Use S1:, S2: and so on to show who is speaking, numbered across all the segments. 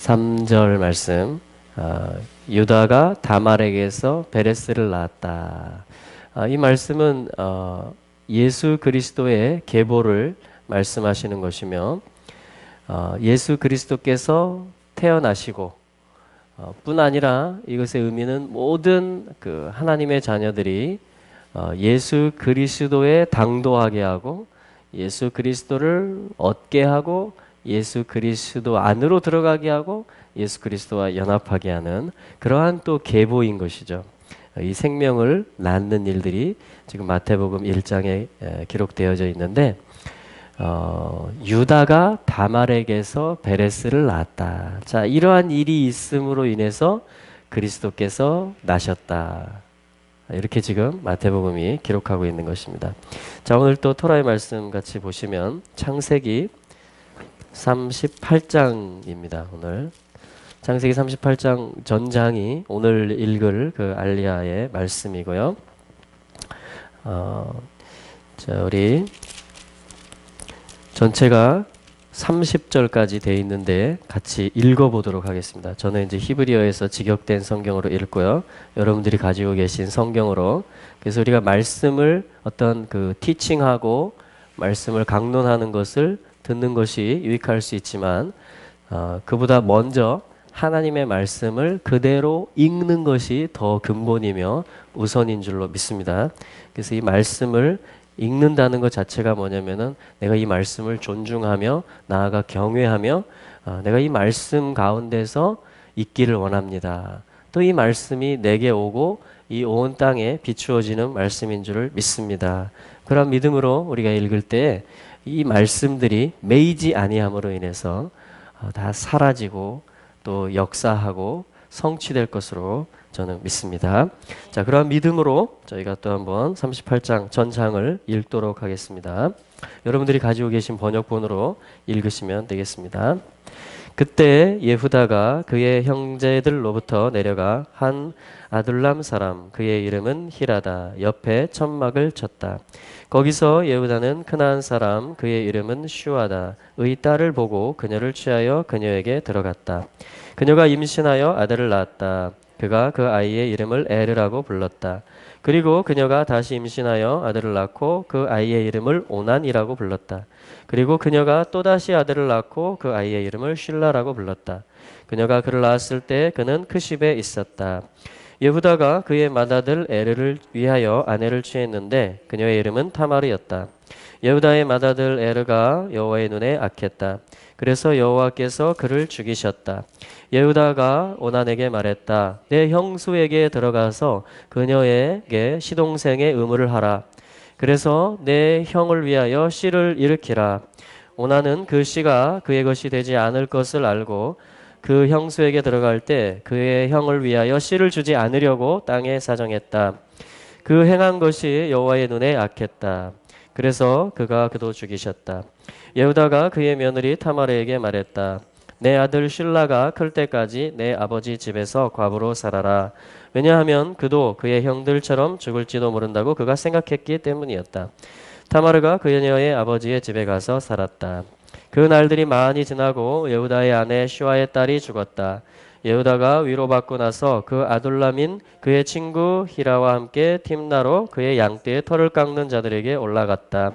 S1: 3절 말씀. 유다가 다말에게서 베레스를 낳았다. 이 말씀은 예수 그리스도의 계보를 말씀하시는 것이며, 예수 그리스도께서 태어나시고 뿐 아니라 이것의 의미는 모든 그 하나님의 자녀들이 예수 그리스도에 당도하게 하고 예수 그리스도를 얻게 하고 예수 그리스도 안으로 들어가게 하고 예수 그리스도와 연합하게 하는 그러한 또 계보인 것이죠. 이 생명을 낳는 일들이 지금 마태복음 1장에 기록되어져 있는데, 유다가 다말에게서 베레스를 낳았다. 자, 이러한 일이 있음으로 인해서 그리스도께서 나셨다. 이렇게 지금 마태복음이 기록하고 있는 것입니다. 자, 오늘 또 토라의 말씀 같이 보시면 창세기 38장입니다. 오늘 창세기 38장 전장이 오늘 읽을 그 알리야의 말씀이고요. 자, 우리 전체가 30절까지 돼 있는데 같이 읽어보도록 하겠습니다. 저는 이제 히브리어에서 직역된 성경으로 읽고요. 여러분들이 가지고 계신 성경으로. 그래서 우리가 말씀을 어떤 그 티칭하고 말씀을 강론하는 것을 듣는 것이 유익할 수 있지만, 그보다 먼저 하나님의 말씀을 그대로 읽는 것이 더 근본이며 우선인 줄로 믿습니다. 그래서 이 말씀을 읽는다는 것 자체가 뭐냐면은 내가 이 말씀을 존중하며 나아가 경외하며 내가 이 말씀 가운데서 있기를 원합니다. 또 이 말씀이 내게 오고 이 온 땅에 비추어지는 말씀인 줄을 믿습니다. 그런 믿음으로 우리가 읽을 때 이 말씀들이 매이지 아니함으로 인해서 다 사라지고 또 역사하고 성취될 것으로 저는 믿습니다. 자, 그러한 믿음으로 저희가 또 한번 38장 전장을 읽도록 하겠습니다. 여러분들이 가지고 계신 번역본으로 읽으시면 되겠습니다. 그때 예후다가 그의 형제들로부터 내려가 한 아둘람 사람 그의 이름은 히라다 옆에 천막을 쳤다. 거기서 예후다는 크나안 사람 그의 이름은 슈아다의 딸을 보고 그녀를 취하여 그녀에게 들어갔다. 그녀가 임신하여 아들을 낳았다. 그가 그 아이의 이름을 에르라고 불렀다. 그리고 그녀가 다시 임신하여 아들을 낳고 그 아이의 이름을 오난이라고 불렀다. 그리고 그녀가 또다시 아들을 낳고 그 아이의 이름을 쉴라라고 불렀다. 그녀가 그를 낳았을 때 그는 크십에 있었다. 예후다가 그의 맏아들 에르를 위하여 아내를 취했는데 그녀의 이름은 타마르였다. 예후다의 맏아들 에르가 여호와의 눈에 악했다. 그래서 여호와께서 그를 죽이셨다. 예후다가 오난에게 말했다. 내 형수에게 들어가서 그녀에게 시동생의 의무를 하라. 그래서 내 형을 위하여 씨를 일으키라. 오난은 그 씨가 그의 것이 되지 않을 것을 알고 그 형수에게 들어갈 때 그의 형을 위하여 씨를 주지 않으려고 땅에 사정했다. 그 행한 것이 여호와의 눈에 악했다. 그래서 그가 그도 죽이셨다. 예후다가 그의 며느리 타마르에게 말했다. 내 아들 실라가 클 때까지 내 아버지 집에서 과부로 살아라. 왜냐하면 그도 그의 형들처럼 죽을지도 모른다고 그가 생각했기 때문이었다. 타마르가 그녀의 아버지의 집에 가서 살았다. 그 날들이 많이 지나고 예후다의 아내 슈아의 딸이 죽었다. 예후다가 위로받고 나서 그 아둘람인 그의 친구 히라와 함께 팀나로 그의 양떼의 털을 깎는 자들에게 올라갔다.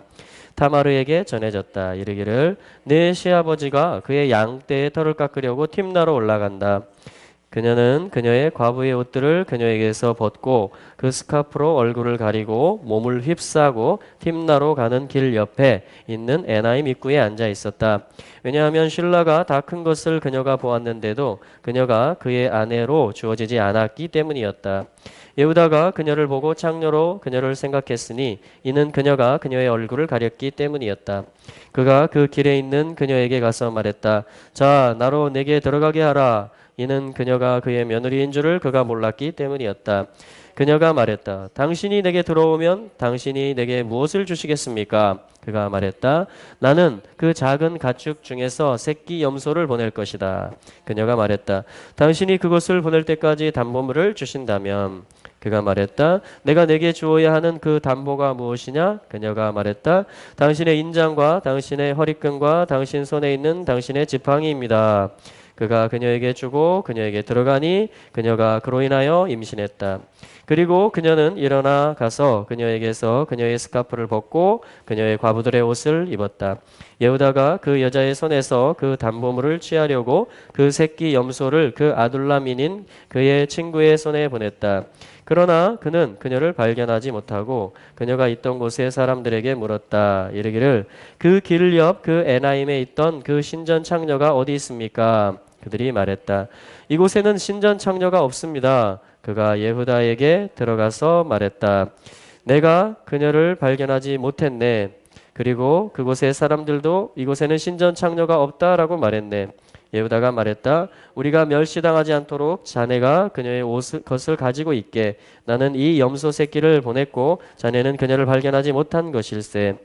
S1: 타마르에게 전해졌다. 이르기를 내 시아버지가 그의 양떼의 털을 깎으려고 팀나로 올라간다. 그녀는 그녀의 과부의 옷들을 그녀에게서 벗고 그 스카프로 얼굴을 가리고 몸을 휩싸고 팀나로 가는 길 옆에 있는 에나임 입구에 앉아 있었다. 왜냐하면 실라가 다 큰 것을 그녀가 보았는데도 그녀가 그의 아내로 주어지지 않았기 때문이었다. 예후다가 그녀를 보고 창녀로 그녀를 생각했으니 이는 그녀가 그녀의 얼굴을 가렸기 때문이었다. 그가 그 길에 있는 그녀에게 가서 말했다. 자, 나로 내게 들어가게 하라. 이는 그녀가 그의 며느리인 줄을 그가 몰랐기 때문이었다. 그녀가 말했다. 당신이 내게 들어오면 당신이 내게 무엇을 주시겠습니까? 그가 말했다. 나는 그 작은 가축 중에서 새끼 염소를 보낼 것이다. 그녀가 말했다. 당신이 그것을 보낼 때까지 담보물을 주신다면. 그가 말했다. 내가 내게 주어야 하는 그 담보가 무엇이냐? 그녀가 말했다. 당신의 인장과 당신의 허리끈과 당신 손에 있는 당신의 지팡이입니다. 그가 그녀에게 주고 그녀에게 들어가니 그녀가 그로 인하여 임신했다. 그리고 그녀는 일어나 가서 그녀에게서 그녀의 스카프를 벗고 그녀의 과부들의 옷을 입었다. 예후다가 그 여자의 손에서 그 담보물을 취하려고 그 새끼 염소를 그 아둘람인인 그의 친구의 손에 보냈다. 그러나 그는 그녀를 발견하지 못하고 그녀가 있던 곳의 사람들에게 물었다. 이르기를 그 길 옆 그 에나임에 있던 그 신전 창녀가 어디 있습니까? 그들이 말했다. 이곳에는 신전 창녀가 없습니다. 그가 예후다에게 들어가서 말했다. 내가 그녀를 발견하지 못했네. 그리고 그곳의 사람들도 이곳에는 신전 창녀가 없다라고 말했네. 예후다가 말했다. 우리가 멸시당하지 않도록 자네가 그녀의 것을 가지고 있게. 나는 이 염소 새끼를 보냈고 자네는 그녀를 발견하지 못한 것일세.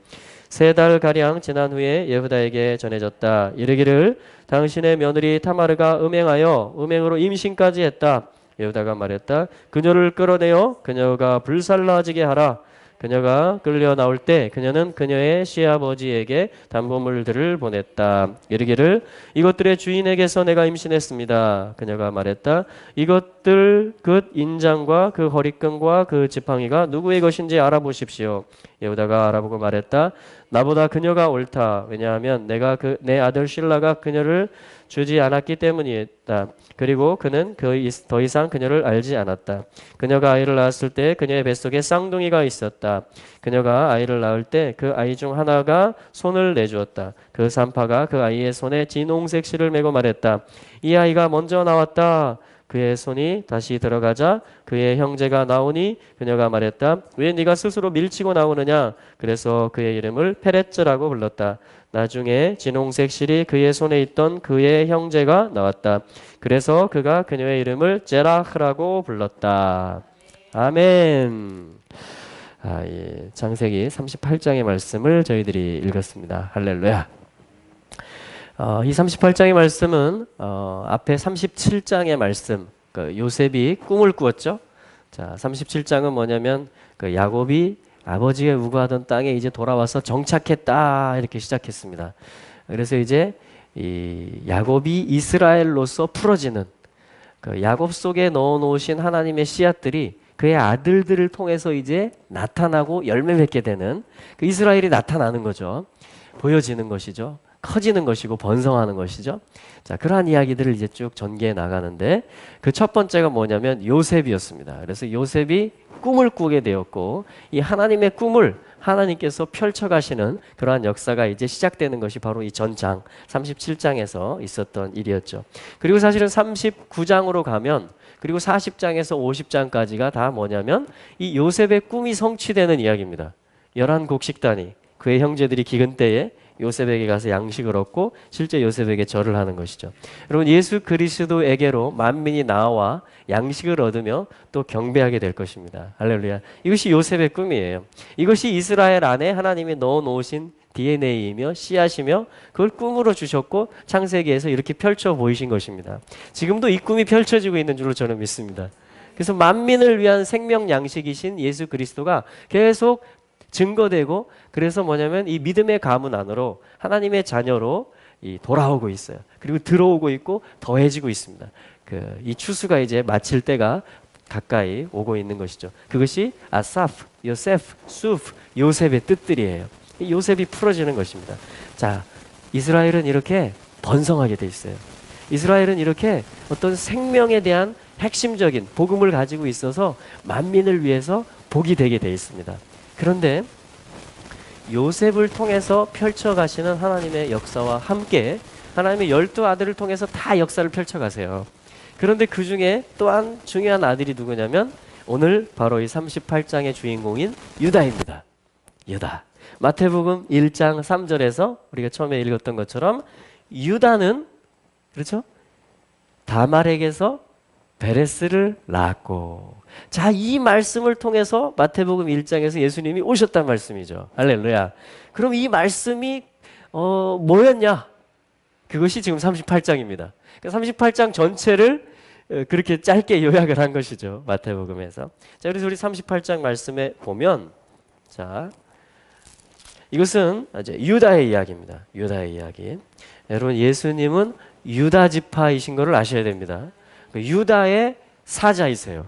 S1: 3달가량 지난 후에 예후다에게 전해졌다. 이르기를 당신의 며느리 타마르가 음행으로 임신까지 했다. 예후다가 말했다. 그녀를 끌어내어 그녀가 불살라지게 하라. 그녀가 끌려 나올 때 그녀는 그녀의 시아버지에게 담보물들을 보냈다. 이르기를 이것들의 주인에게서 내가 임신했습니다. 그녀가 말했다. 이것들 그 인장과 그 허리끈과 그 지팡이가 누구의 것인지 알아보십시오. 예후다가 알아보고 말했다. 나보다 그녀가 옳다. 왜냐하면 내가 내 아들 실라가 그녀를 주지 않았기 때문이었다. 그리고 그는 더 이상 그녀를 알지 않았다. 그녀가 아이를 낳았을 때 그녀의 뱃속에 쌍둥이가 있었다. 그녀가 아이를 낳을 때 그 아이 중 하나가 손을 내주었다. 그 산파가 그 아이의 손에 진홍색 실을 메고 말했다. 이 아이가 먼저 나왔다. 그의 손이 다시 들어가자 그의 형제가 나오니 그녀가 말했다. 왜 네가 스스로 밀치고 나오느냐? 그래서 그의 이름을 페레츠라고 불렀다. 나중에 진홍색 실이 그의 손에 있던 그의 형제가 나왔다. 그래서 그가 그녀의 이름을 제라흐라고 불렀다. 아멘. 예. 창세기 38장의 말씀을 저희들이 읽었습니다. 할렐루야. 이 38장의 말씀은 앞에 37장의 말씀, 요셉이 꿈을 꾸었죠. 자, 37장은 뭐냐면 야곱이 아버지가 우거하던 땅에 이제 돌아와서 정착했다 이렇게 시작했습니다. 그래서 이제 이 야곱이 이스라엘로서 풀어지는 야곱 속에 넣어놓으신 하나님의 씨앗들이 그의 아들들을 통해서 이제 나타나고 열매 맺게 되는 그 이스라엘이 나타나는 거죠. 보여지는 것이죠. 커지는 것이고 번성하는 것이죠. 자, 그러한 이야기들을 이제 쭉 전개해 나가는데 그 첫 번째가 뭐냐면 요셉이었습니다. 그래서 요셉이 꿈을 꾸게 되었고 이 하나님의 꿈을 하나님께서 펼쳐가시는 그러한 역사가 이제 시작되는 것이 바로 이 전장 37장에서 있었던 일이었죠. 그리고 사실은 39장으로 가면 그리고 40장에서 50장까지가 다 뭐냐면 이 요셉의 꿈이 성취되는 이야기입니다. 11곡식단이 그의 형제들이 기근 때에 요셉에게 가서 양식을 얻고 실제 요셉에게 절을 하는 것이죠. 여러분 예수 그리스도에게로 만민이 나와 양식을 얻으며 또 경배하게 될 것입니다. 할렐루야. 이것이 요셉의 꿈이에요. 이것이 이스라엘 안에 하나님이 넣어놓으신 DNA이며 씨앗이며 그걸 꿈으로 주셨고 창세기에서 이렇게 펼쳐 보이신 것입니다. 지금도 이 꿈이 펼쳐지고 있는 줄로 저는 믿습니다. 그래서 만민을 위한 생명 양식이신 예수 그리스도가 계속 증거되고 그래서 뭐냐면 이 믿음의 가문 안으로 하나님의 자녀로 돌아오고 있어요. 그리고 들어오고 있고 더해지고 있습니다. 이 추수가 이제 마칠 때가 가까이 오고 있는 것이죠. 그것이 아사프, 요세프, 수프, 요셉의 뜻들이에요. 이 요셉이 풀어지는 것입니다. 자, 이스라엘은 이렇게 번성하게 돼 있어요. 이스라엘은 이렇게 어떤 생명에 대한 핵심적인 복음을 가지고 있어서 만민을 위해서 복이 되게 돼 있습니다. 그런데 요셉을 통해서 펼쳐가시는 하나님의 역사와 함께 하나님의 12아들을 통해서 다 역사를 펼쳐가세요. 그런데 그 중에 또한 중요한 아들이 누구냐면 오늘 바로 이 38장의 주인공인 유다입니다. 유다. 마태복음 1장 3절에서 우리가 처음에 읽었던 것처럼 유다는 그렇죠? 다말에게서 베레스를 낳았고 자, 이 말씀을 통해서 마태복음 1장에서 예수님이 오셨단 말씀이죠. 할렐루야. 그럼 이 말씀이 뭐였냐? 그것이 지금 38장입니다. 38장 전체를 그렇게 짧게 요약을 한 것이죠. 마태복음에서. 자, 그래서 우리 38장 말씀에 보면 자, 이것은 이제 유다의 이야기입니다. 유다의 이야기. 여러분 예수님은 유다 지파이신 것을 아셔야 됩니다. 유다의 사자이세요.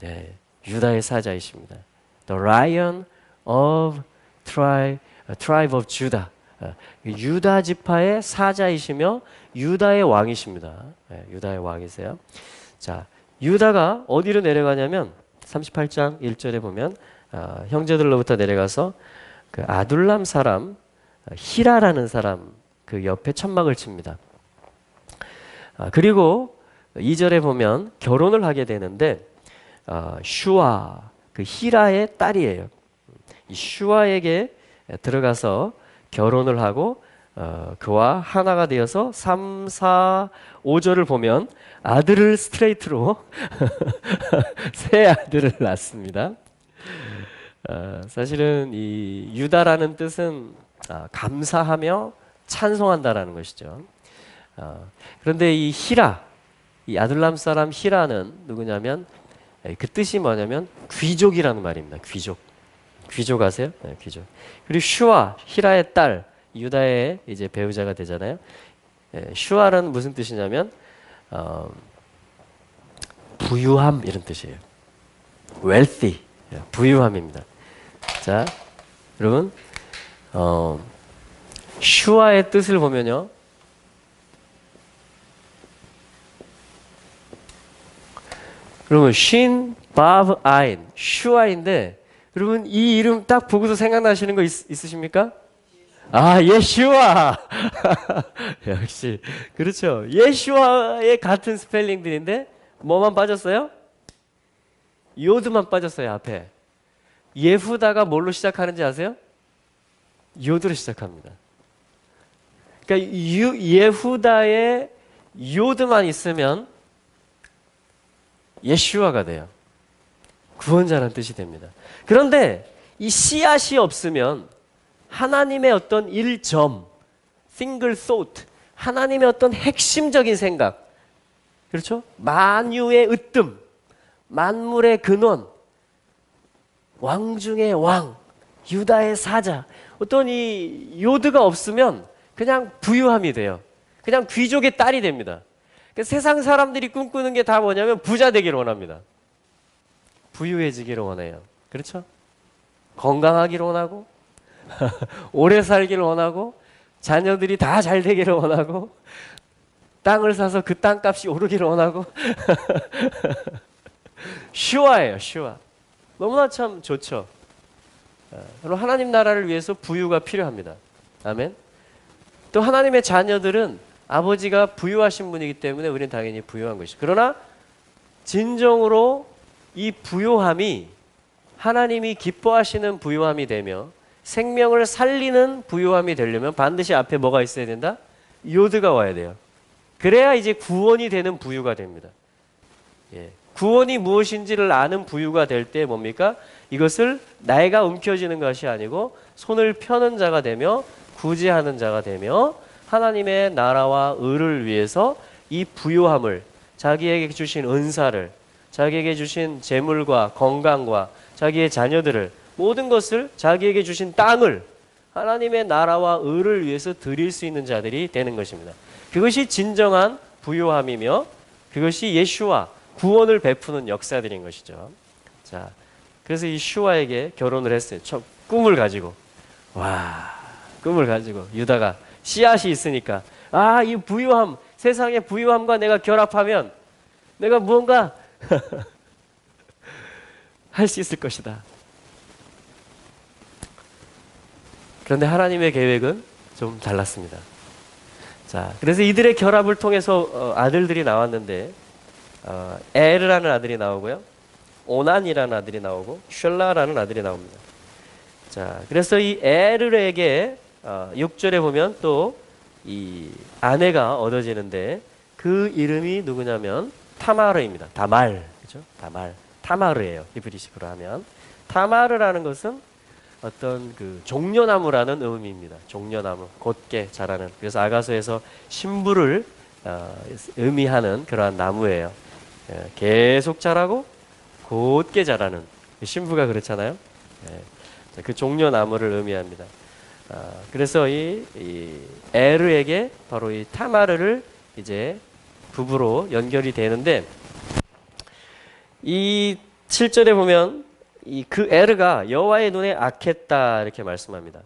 S1: 네, 유다의 사자이십니다. The Lion of Tribe of Judah. 유다 지파의 사자이시며 유다의 왕이십니다. 네, 유다의 왕이세요. 자, 유다가 어디로 내려가냐면 38장 1절에 보면 형제들로부터 내려가서 그 아둘람 사람 히라라는 사람 그 옆에 천막을 칩니다. 그리고 2절에 보면 결혼을 하게 되는데 슈아 그 히라의 딸이에요. 이 슈아에게 들어가서 결혼을 하고 그와 하나가 되어서 3, 4, 5절을 보면 아들을 스트레이트로 세 아들을 낳습니다. 사실은 이 유다라는 뜻은 감사하며 찬송한다라는 것이죠. 그런데 이 히라, 이 아둘람 사람 히라는 누구냐면 그 뜻이 뭐냐면 귀족이라는 말입니다. 귀족 아세요? 네, 귀족. 그리고 슈아, 히라의 딸, 유다의 이제 배우자가 되잖아요. 슈아는 무슨 뜻이냐면 부유함 이런 뜻이에요. wealthy, 부유함입니다. 자, 여러분, 슈아의 뜻을 보면요. 여러분, 신, 바브, 아인, 슈아인데, 여러분, 이 이름 딱 보고서 생각나시는 거 있으십니까? 예슈아! 역시, 그렇죠. 예슈아의 같은 스펠링들인데, 뭐만 빠졌어요? 요드만 빠졌어요, 앞에. 예후다가 뭘로 시작하는지 아세요? 요드로 시작합니다. 그러니까 예후다의 요드만 있으면 예슈아가 돼요. 구원자라는 뜻이 됩니다. 그런데 이 씨앗이 없으면 하나님의 어떤 일점, single thought, 하나님의 어떤 핵심적인 생각, 그렇죠? 만유의 으뜸, 만물의 근원, 왕 중의 왕, 유다의 사자, 어떤 이 요드가 없으면 그냥 부유함이 돼요. 그냥 귀족의 딸이 됩니다. 그러니까 세상 사람들이 꿈꾸는 게 다 뭐냐면 부자 되기를 원합니다. 부유해지기를 원해요. 그렇죠? 건강하기를 원하고 오래 살기를 원하고 자녀들이 다 잘 되기를 원하고 땅을 사서 그 땅값이 오르기를 원하고 슈아예요. 슈아. 너무나 참 좋죠. 그리고 하나님 나라를 위해서 부유가 필요합니다. 아멘. 또 하나님의 자녀들은 아버지가 부유하신 분이기 때문에 우리는 당연히 부유한 것이죠. 그러나 진정으로 이 부유함이 하나님이 기뻐하시는 부유함이 되며 생명을 살리는 부유함이 되려면 반드시 앞에 뭐가 있어야 된다? 요드가 와야 돼요. 그래야 이제 구원이 되는 부유가 됩니다. 구원이 무엇인지를 아는 부유가 될 때 뭡니까? 이것을 나이가 움켜쥐는 것이 아니고 손을 펴는 자가 되며 구제하는 자가 되며 하나님의 나라와 의를 위해서 이 부유함을 자기에게 주신 은사를 자기에게 주신 재물과 건강과 자기의 자녀들을 모든 것을 자기에게 주신 땅을 하나님의 나라와 의를 위해서 드릴 수 있는 자들이 되는 것입니다. 그것이 진정한 부유함이며 그것이 예수와 구원을 베푸는 역사들인 것이죠. 자, 그래서 이 슈아에게 결혼을 했어요. 꿈을 가지고. 꿈을 가지고 유다가 씨앗이 있으니까 이 부유함, 세상의 부유함과 내가 결합하면 내가 무언가 할 수 있을 것이다. 그런데 하나님의 계획은 좀 달랐습니다. 자, 그래서 이들의 결합을 통해서 아들들이 나왔는데 에르라는 아들이 나오고요. 오난이라는 아들이 나오고 슐라라는 아들이 나옵니다. 자, 그래서 이 에르에게 6절에 보면 또 이 아내가 얻어지는데 그 이름이 누구냐면 타마르입니다. 다말, 그렇죠? 다말, 타마르예요. 히브리식으로 하면 타마르라는 것은 어떤 그 종려나무라는 의미입니다. 종려나무, 곧게 자라는. 그래서 아가서에서 신부를 의미하는 그러한 나무예요. 계속 자라고 곧게 자라는 신부가 그렇잖아요. 그 종려나무를 의미합니다. 그래서 이 에르에게 바로 이 타마르를 이제 부부로 연결이 되는데, 이 7절에 보면 그 에르가 여호와의 눈에 악했다 이렇게 말씀합니다.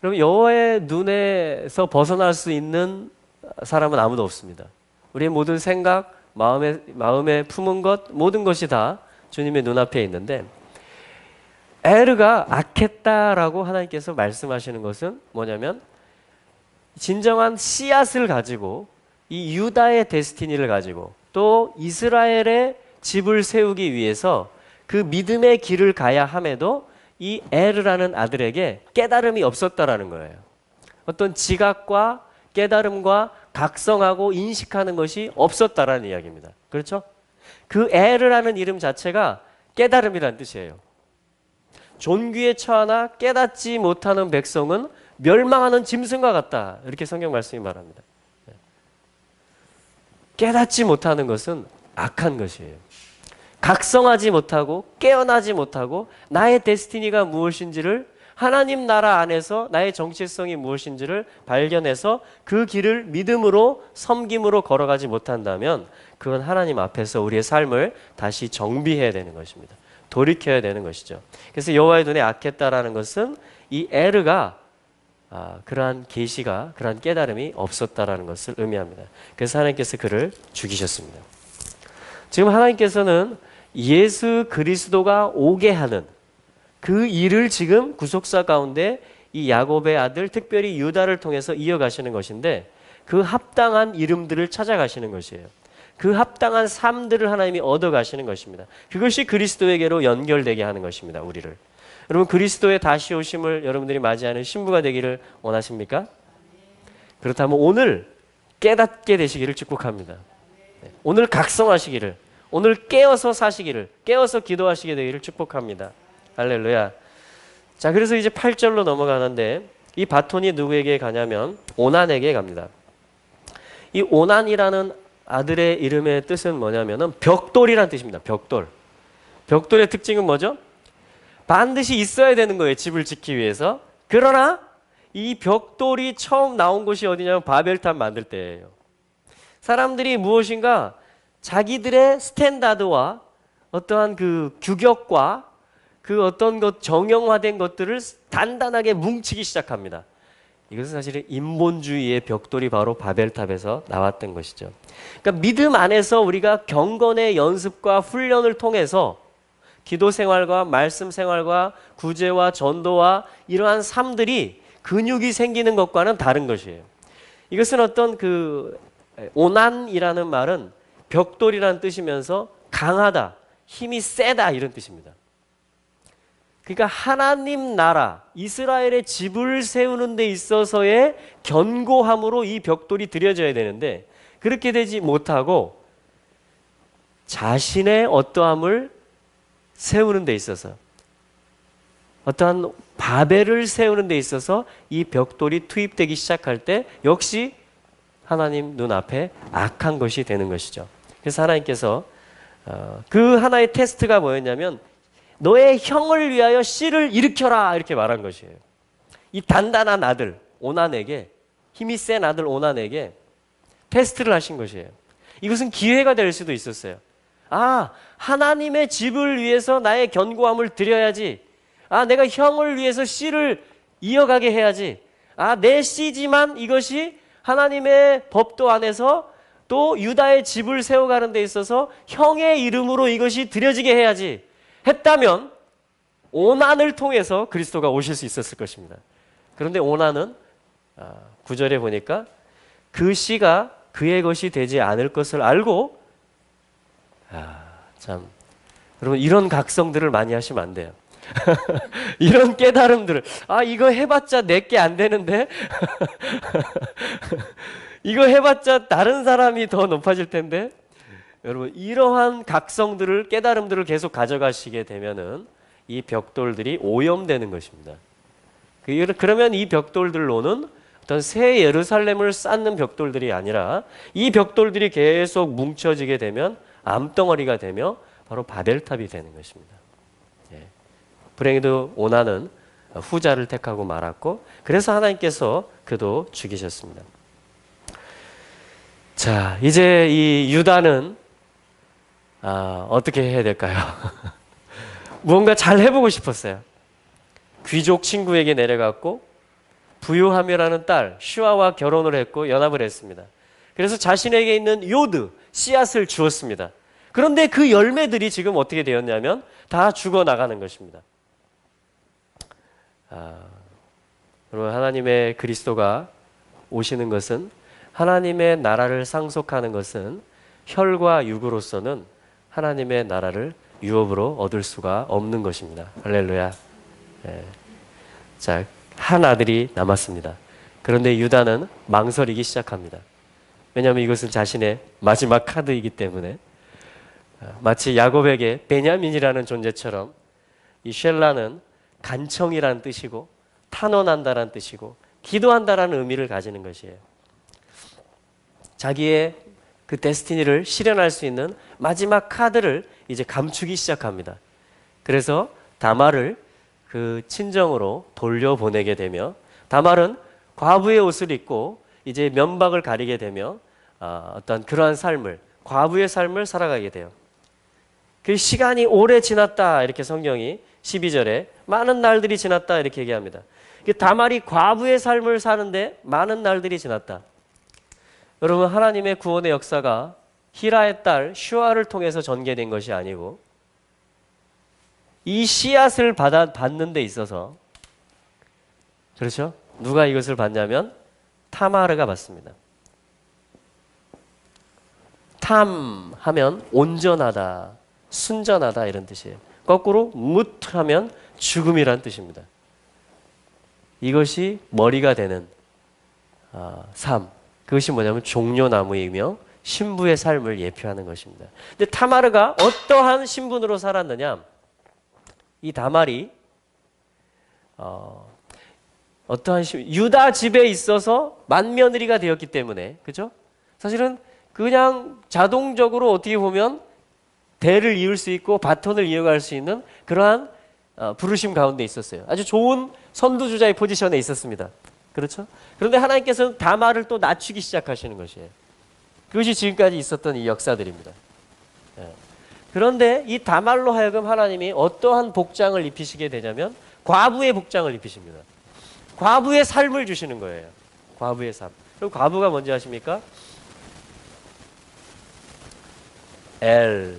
S1: 그럼 여호와의 눈에서 벗어날 수 있는 사람은 아무도 없습니다. 우리의 모든 생각, 마음에 품은 것, 모든 것이 다 주님의 눈앞에 있는데, 에르가 악했다라고 하나님께서 말씀하시는 것은 뭐냐면, 진정한 씨앗을 가지고 이 유다의 데스티니를 가지고 또 이스라엘의 집을 세우기 위해서 그 믿음의 길을 가야 함에도 이 에르라는 아들에게 깨달음이 없었다라는 거예요. 어떤 지각과 깨달음과 각성하고 인식하는 것이 없었다라는 이야기입니다. 그렇죠? 그 에르라는 이름 자체가 깨달음이라는 뜻이에요. 존귀에 처하나 깨닫지 못하는 백성은 멸망하는 짐승과 같다. 이렇게 성경 말씀이 말합니다. 깨닫지 못하는 것은 악한 것이에요. 각성하지 못하고 깨어나지 못하고 나의 데스티니가 무엇인지를, 하나님 나라 안에서 나의 정체성이 무엇인지를 발견해서 그 길을 믿음으로 섬김으로 걸어가지 못한다면 그건 하나님 앞에서 우리의 삶을 다시 정비해야 되는 것입니다. 돌이켜야 되는 것이죠. 그래서 여호와의 눈에 악했다라는 것은 이 에르가 그러한 계시가, 그러한 깨달음이 없었다라는 것을 의미합니다. 그래서 하나님께서 그를 죽이셨습니다. 지금 하나님께서는 예수 그리스도가 오게 하는 그 일을 지금 구속사 가운데 이 야곱의 아들, 특별히 유다를 통해서 이어가시는 것인데, 그 합당한 이름들을 찾아가시는 것이에요. 그 합당한 삶들을 하나님이 얻어가시는 것입니다. 그것이 그리스도에게로 연결되게 하는 것입니다. 우리를. 여러분, 그리스도의 다시 오심을 여러분들이 맞이하는 신부가 되기를 원하십니까? 그렇다면 오늘 깨닫게 되시기를 축복합니다. 오늘 각성하시기를, 오늘 깨어서 사시기를, 깨어서 기도하시게 되기를 축복합니다. 할렐루야. 자, 그래서 이제 8절로 넘어가는데, 이 바톤이 누구에게 가냐면 오난에게 갑니다. 이 오난이라는 아들의 이름의 뜻은 뭐냐면은 벽돌이라는 뜻입니다. 벽돌. 벽돌의 특징은 뭐죠? 반드시 있어야 되는 거예요. 집을 짓기 위해서. 그러나 이 벽돌이 처음 나온 곳이 어디냐면 바벨탑 만들 때예요. 사람들이 무엇인가 자기들의 스탠다드와 어떠한 그 규격과 그 어떤 것 정형화된 것들을 단단하게 뭉치기 시작합니다. 이것은 사실은 인본주의의 벽돌이 바로 바벨탑에서 나왔던 것이죠. 그러니까 믿음 안에서 우리가 경건의 연습과 훈련을 통해서 기도 생활과 말씀 생활과 구제와 전도와 이러한 삶들이 근육이 생기는 것과는 다른 것이에요. 이것은 어떤 그 오난이라는 말은 벽돌이라는 뜻이면서 강하다, 힘이 세다 이런 뜻입니다. 그러니까 하나님 나라, 이스라엘의 집을 세우는 데 있어서의 견고함으로 이 벽돌이 들여져야 되는데, 그렇게 되지 못하고 자신의 어떠함을 세우는 데 있어서, 어떠한 바벨을 세우는 데 있어서 이 벽돌이 투입되기 시작할 때 역시 하나님 눈앞에 악한 것이 되는 것이죠. 그래서 하나님께서 그 하나의 테스트가 뭐였냐면, 너의 형을 위하여 씨를 일으켜라 이렇게 말한 것이에요. 이 단단한 아들 오난에게, 힘이 센 아들 오난에게 테스트를 하신 것이에요. 이것은 기회가 될 수도 있었어요. 하나님의 집을 위해서 나의 견고함을 드려야지. 내가 형을 위해서 씨를 이어가게 해야지. 내 씨지만 이것이 하나님의 법도 안에서 또 유다의 집을 세워가는 데 있어서 형의 이름으로 이것이 드려지게 해야지 했다면 오난을 통해서 그리스도가 오실 수 있었을 것입니다. 그런데 오난은 9절에 보니까 그 씨가 그의 것이 되지 않을 것을 알고, 참 여러분, 이런 각성들을 많이 하시면 안 돼요. 이런 깨달음들을 이거 해봤자 내게 안 되는데 이거 해봤자 다른 사람이 더 높아질 텐데. 여러분, 이러한 각성들을, 깨달음들을 계속 가져가시게 되면은 이 벽돌들이 오염되는 것입니다. 그러면 이 벽돌들로는 어떤 새 예루살렘을 쌓는 벽돌들이 아니라 이 벽돌들이 계속 뭉쳐지게 되면 암덩어리가 되며 바로 바벨탑이 되는 것입니다. 불행히도 오난은 후자를 택하고 말았고, 그래서 하나님께서 그도 죽이셨습니다. 자, 이제 이 유다는 어떻게 해야 될까요? 무언가 잘 해보고 싶었어요. 귀족 친구에게 내려갔고 부요하며라는 딸 슈아와 결혼을 했고 연합을 했습니다. 그래서 자신에게 있는 요드, 씨앗을 주었습니다. 그런데 그 열매들이 지금 어떻게 되었냐면 다 죽어나가는 것입니다. 여러분, 하나님의 그리스도가 오시는 것은, 하나님의 나라를 상속하는 것은 혈과 육으로서는 하나님의 나라를 유업으로 얻을 수가 없는 것입니다. 할렐루야. 자, 한 아들이 남았습니다. 그런데 유다는 망설이기 시작합니다. 왜냐하면 이것은 자신의 마지막 카드이기 때문에. 마치 야곱에게 베냐민이라는 존재처럼 이 쉘라는 간청이라는 뜻이고 탄원한다라는 뜻이고 기도한다라는 의미를 가지는 것이에요. 자기의 그 데스티니를 실현할 수 있는 마지막 카드를 이제 감추기 시작합니다. 그래서 다말을 그 친정으로 돌려보내게 되며, 다말은 과부의 옷을 입고 이제 면박을 가리게 되며 어떤 그러한 삶을, 과부의 삶을 살아가게 돼요. 그 시간이 오래 지났다 이렇게 성경이 12절에 많은 날들이 지났다 이렇게 얘기합니다. 다말이 과부의 삶을 사는데 많은 날들이 지났다. 여러분, 하나님의 구원의 역사가 히라의 딸 슈아를 통해서 전개된 것이 아니고 이 씨앗을 받는 데 있어서, 그렇죠? 누가 이것을 받냐면 타마르가 받습니다. 탐 하면 온전하다, 순전하다 이런 뜻이에요. 거꾸로 뭇 하면 죽음이란 뜻입니다. 이것이 머리가 되는 삶, 그것이 뭐냐면 종려나무이며 신부의 삶을 예표하는 것입니다. 근데 타마르가 어떠한 신분으로 살았느냐? 이 다말이 어떠한 유다 집에 있어서 맏며느리가 되었기 때문에, 그죠? 사실은 그냥 자동적으로 어떻게 보면 대를 이을 수 있고 바톤을 이어갈 수 있는 그러한 부르심 가운데 있었어요. 아주 좋은 선두주자의 포지션에 있었습니다. 그렇죠? 그런데 하나님께서는 다말을 또 낮추기 시작하시는 것이에요. 그것이 지금까지 있었던 이 역사들입니다. 그런데 이 다말로 하여금 하나님이 어떠한 복장을 입히시게 되냐면 과부의 복장을 입히십니다. 과부의 삶을 주시는 거예요. 과부의 삶. 그럼 과부가 뭔지 아십니까? 엘,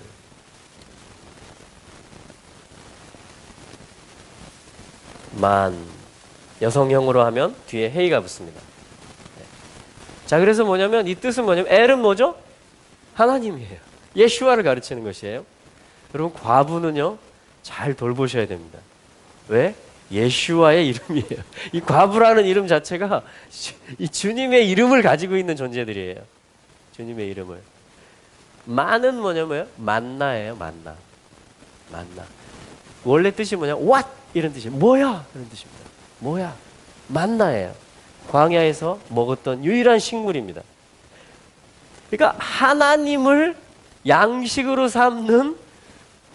S1: 만, 여성형으로 하면 뒤에 헤이가 붙습니다. 자, 그래서 뭐냐면 이 뜻은 뭐냐면 엘은 뭐죠? 하나님이에요. 예슈아를 가르치는 것이에요. 여러분, 과부는요 잘 돌보셔야 됩니다. 왜? 예슈아의 이름이에요. 이 과부라는 이름 자체가 이 주님의 이름을 가지고 있는 존재들이에요. 주님의 이름을. 만은 뭐냐면요, 만나예요. 만나. 원래 뜻이 뭐냐? what 이런 뜻이에요. 뭐야? 이런 뜻입니다. 뭐야? 만나예요. 광야에서 먹었던 유일한 식물입니다. 그러니까 하나님을 양식으로 삼는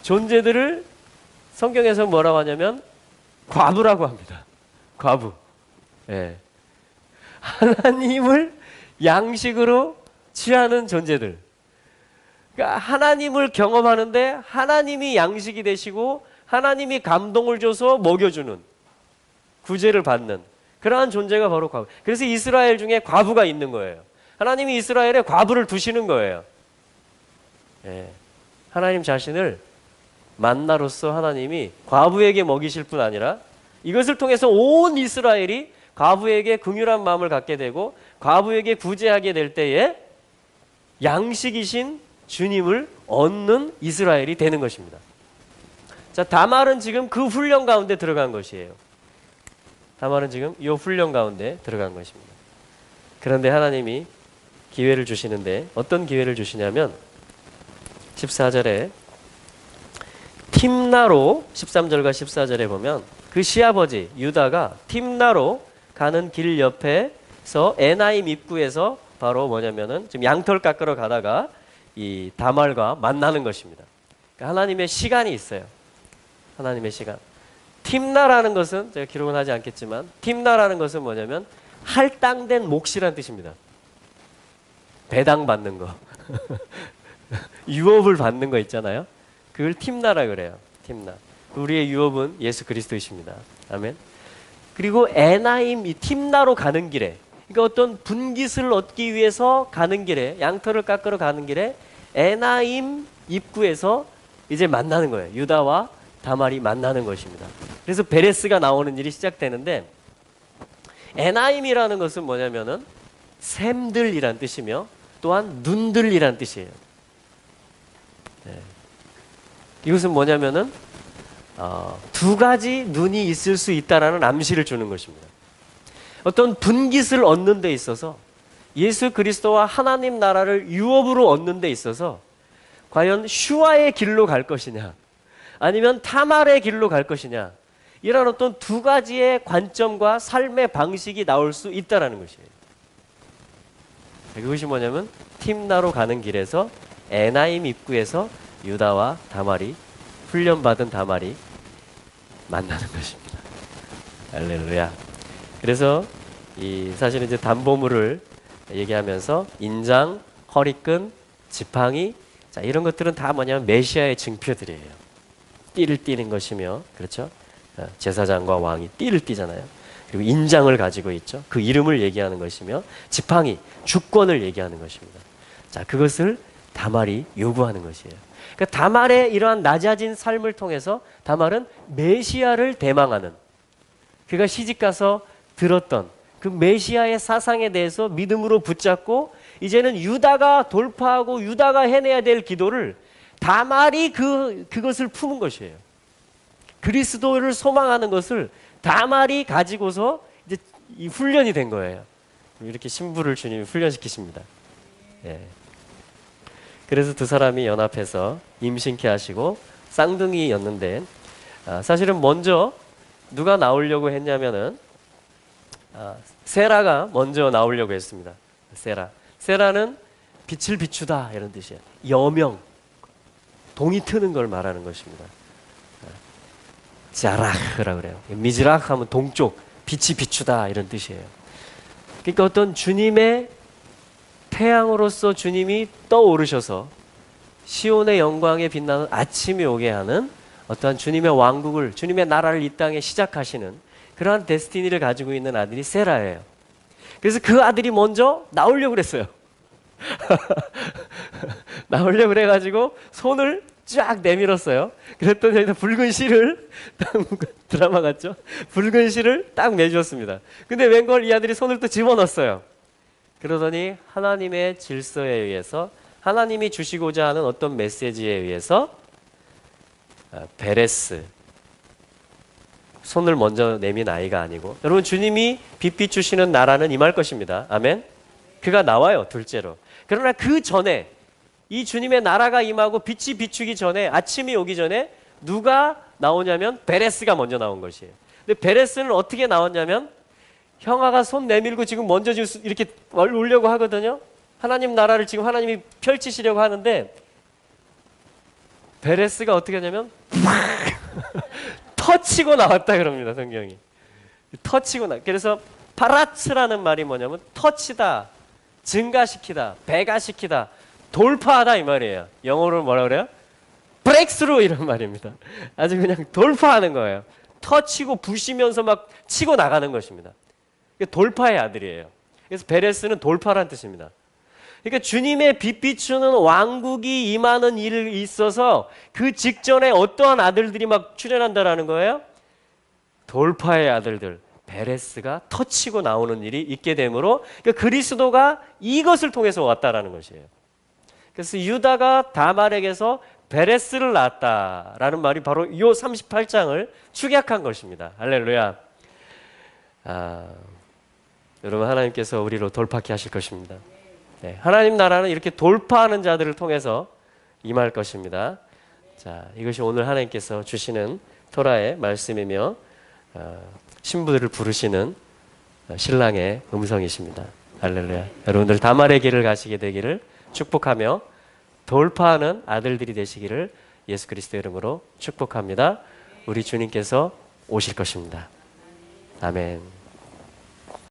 S1: 존재들을 성경에서 뭐라고 하냐면 과부라고 합니다. 과부. 예. 하나님을 양식으로 취하는 존재들. 그러니까 하나님을 경험하는데 하나님이 양식이 되시고 하나님이 감동을 줘서 먹여주는, 구제를 받는 그러한 존재가 바로 과부. 그래서 이스라엘 중에 과부가 있는 거예요. 하나님이 이스라엘에 과부를 두시는 거예요. 예. 하나님 자신을 만나로서 하나님이 과부에게 먹이실 뿐 아니라 이것을 통해서 온 이스라엘이 과부에게 긍휼한 마음을 갖게 되고 과부에게 구제하게 될 때에 양식이신 주님을 얻는 이스라엘이 되는 것입니다. 자, 다말은 지금 그 훈련 가운데 들어간 것이에요. 다말은 지금 이 훈련 가운데 들어간 것입니다. 그런데 하나님이 기회를 주시는데 어떤 기회를 주시냐면 14절에 팀나로, 13절과 14절에 보면 그 시아버지 유다가 팀나로 가는 길 옆에서 에나임 입구에서 바로 뭐냐면은 지금 양털 깎으러 가다가 이 다말과 만나는 것입니다. 그러니까 하나님의 시간이 있어요. 하나님의 시간. 팀나라는 것은 제가 기록은 하지 않겠지만 팀나라는 것은 뭐냐면 할당된 몫이라는 뜻입니다. 배당받는 거. 유업을 받는 거 있잖아요. 그걸 팀나라 그래요. 팀나. 우리의 유업은 예수 그리스도이십니다. 아멘. 그리고 에나임 이 팀나로 가는 길에, 그러니까 어떤 분깃을 얻기 위해서 가는 길에, 양털을 깎으러 가는 길에 에나임 입구에서 이제 만나는 거예요. 유다와 다말이 만나는 것입니다. 그래서 베레스가 나오는 일이 시작되는데, 에나임이라는 것은 뭐냐면은 샘들이란 뜻이며 또한 눈들이란 뜻이에요. 네. 이것은 뭐냐면은 두 가지 눈이 있을 수 있다라는 암시를 주는 것입니다. 어떤 분깃을 얻는 데 있어서, 예수 그리스도와 하나님 나라를 유업으로 얻는 데 있어서 과연 슈아의 길로 갈 것이냐 아니면 타말의 길로 갈 것이냐, 이런 어떤 두 가지의 관점과 삶의 방식이 나올 수 있다는 것이에요. 그것이 뭐냐면 팀나로 가는 길에서 에나임 입구에서 유다와 다말이, 훈련받은 다말이 만나는 것입니다. 할렐루야. 그래서 사실은 이제 담보물을 얘기하면서 인장, 허리끈, 지팡이, 자, 이런 것들은 다 뭐냐면 메시아의 증표들이에요. 띠를 띠는 것이며, 그렇죠? 제사장과 왕이 띠를 띠잖아요. 그리고 인장을 가지고 있죠. 그 이름을 얘기하는 것이며, 지팡이, 주권을 얘기하는 것입니다. 자, 그것을 다말이 요구하는 것이에요. 그러니까 다말의 이러한 낮아진 삶을 통해서 다말은 메시아를 대망하는, 그가 시집가서 들었던 그 메시아의 사상에 대해서 믿음으로 붙잡고, 이제는 유다가 돌파하고 유다가 해내야 될 기도를 다말이 그것을 품은 것이에요. 그리스도를 소망하는 것을 다말이 가지고서 이제 이 훈련이 된 거예요. 이렇게 신부를 주님이 훈련시키십니다. 예. 그래서 두 사람이 연합해서 임신케 하시고 쌍둥이였는데, 사실은 먼저 누가 나오려고 했냐면은 세라가 먼저 나오려고 했습니다. 세라는 빛을 비추다 이런 뜻이에요. 여명, 동이 트는 걸 말하는 것입니다. 자라흐라 그래요. 미즈락 하면 동쪽, 빛이 비추다 이런 뜻이에요. 그러니까 어떤 주님의 태양으로서 주님이 떠오르셔서 시온의 영광에 빛나는 아침이 오게 하는 어떠한 주님의 왕국을, 주님의 나라를 이 땅에 시작하시는 그러한 데스티니를 가지고 있는 아들이 세라예요. 그래서 그 아들이 먼저 나오려고 그랬어요. 나오려고 그래가지고 손을 쫙 내밀었어요. 그랬더니 여기다 붉은 실을 딱 드라마 같죠? 붉은 실을 딱 내주었습니다. 근데 웬걸 이 아들이 손을 또 집어넣었어요. 그러더니 하나님의 질서에 의해서, 하나님이 주시고자 하는 어떤 메시지에 의해서 베레스, 손을 먼저 내민 아이가 아니고, 여러분 주님이 빛 비추시는 나라는 임할 것입니다. 아멘. 그가 나와요, 둘째로. 그러나 그 전에 이 주님의 나라가 임하고 빛이 비추기 전에, 아침이 오기 전에 누가 나오냐면 베레스가 먼저 나온 것이에요. 근데 베레스는 어떻게 나왔냐면, 형아가 손 내밀고 지금 먼저 이렇게 오려고 하거든요. 하나님 나라를 지금 하나님이 펼치시려고 하는데, 베레스가 어떻게 하냐면 터치고 나왔다 그럽니다, 성경이. 터치고 그래서 파라츠라는 말이 뭐냐면 터치다, 증가시키다, 배가시키다, 돌파하다 이 말이에요. 영어로 뭐라 그래요? 브레이크스루 이런 말입니다. 아주 그냥 돌파하는 거예요. 터치고 부시면서 막 치고 나가는 것입니다. 돌파의 아들이에요. 그래서 베레스는 돌파란 뜻입니다. 그러니까 주님의 빛 비추는 왕국이 임하는 일이 있어서 그 직전에 어떠한 아들들이 막 출현한다라는 거예요? 돌파의 아들들, 베레스가 터치고 나오는 일이 있게 되므로, 그러니까 그리스도가 이것을 통해서 왔다라는 것이에요. 그래서 유다가 다말에게서 베레스를 낳았다라는 말이 바로 이 38장을 축약한 것입니다. 할렐루야. 여러분, 하나님께서 우리로 돌파케 하실 것입니다. 네, 하나님 나라는 이렇게 돌파하는 자들을 통해서 임할 것입니다. 자, 이것이 오늘 하나님께서 주시는 토라의 말씀이며 신부들을 부르시는 신랑의 음성이십니다. 할렐루야. 여러분들 다말의 길을 가시게 되기를 축복하며 돌파하는 아들들이 되시기를 예수 그리스도 이름으로 축복합니다. 우리 주님께서 오실 것입니다. 아멘.